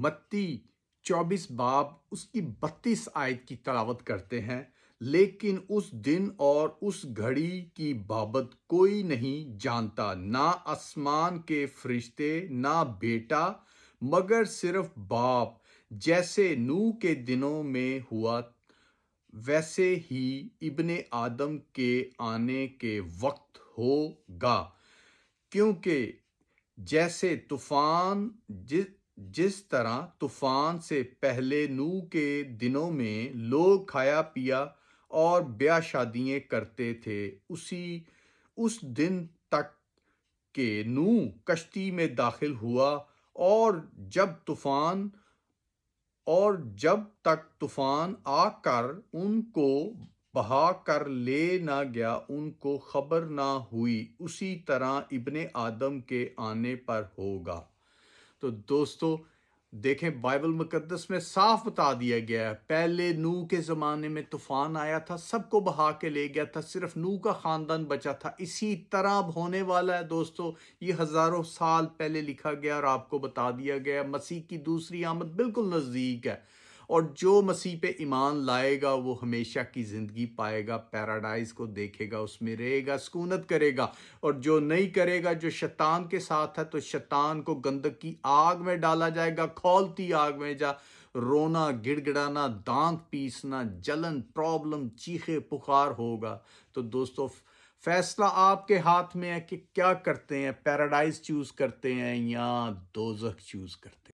متی 24 باب اس کی 32 آیت کی تلاوت کرتے ہیں، لیکن اس دن اور اس گھڑی کی بابت کوئی نہیں جانتا، نہ آسمان کے فرشتے نہ بیٹا، مگر صرف باپ۔ جیسے نوح کے دنوں میں ہوا ویسے ہی ابن آدم کے آنے کے وقت ہوگا، کیونکہ جیسے طوفان جس طرح طوفان سے پہلے نوح کے دنوں میں لوگ کھایا پیا اور بیاہ شادیاں کرتے تھے، اس دن تک کہ نوح کشتی میں داخل ہوا، اور جب تک طوفان آ کر ان کو بہا کر لے نہ گیا، ان کو خبر نہ ہوئی، اسی طرح ابن آدم کے آنے پر ہوگا۔ تو دوستو دیکھیں، بائبل مقدس میں صاف بتا دیا گیا ہے، پہلے نوح کے زمانے میں طوفان آیا تھا، سب کو بہا کے لے گیا تھا، صرف نوح کا خاندان بچا تھا۔ اسی طرح اب ہونے والا ہے دوستو، یہ ہزاروں سال پہلے لکھا گیا اور آپ کو بتا دیا گیا۔ مسیح کی دوسری آمد بالکل نزدیک ہے، اور جو مسیح پہ ایمان لائے گا وہ ہمیشہ کی زندگی پائے گا، پیراڈائز کو دیکھے گا، اس میں رہے گا، سکونت کرے گا۔ اور جو نہیں کرے گا، جو شیطان کے ساتھ ہے، تو شیطان کو گندک کی آگ میں ڈالا جائے گا، کھولتی آگ میں رونا، گڑ گڑانا، دانت پیسنا، جلن، پرابلم، چیخے پکار ہوگا۔ تو دوستو فیصلہ آپ کے ہاتھ میں ہے کہ کیا کرتے ہیں، پیراڈائز چوز کرتے ہیں یا دوزخ چوز کرتے ہیں۔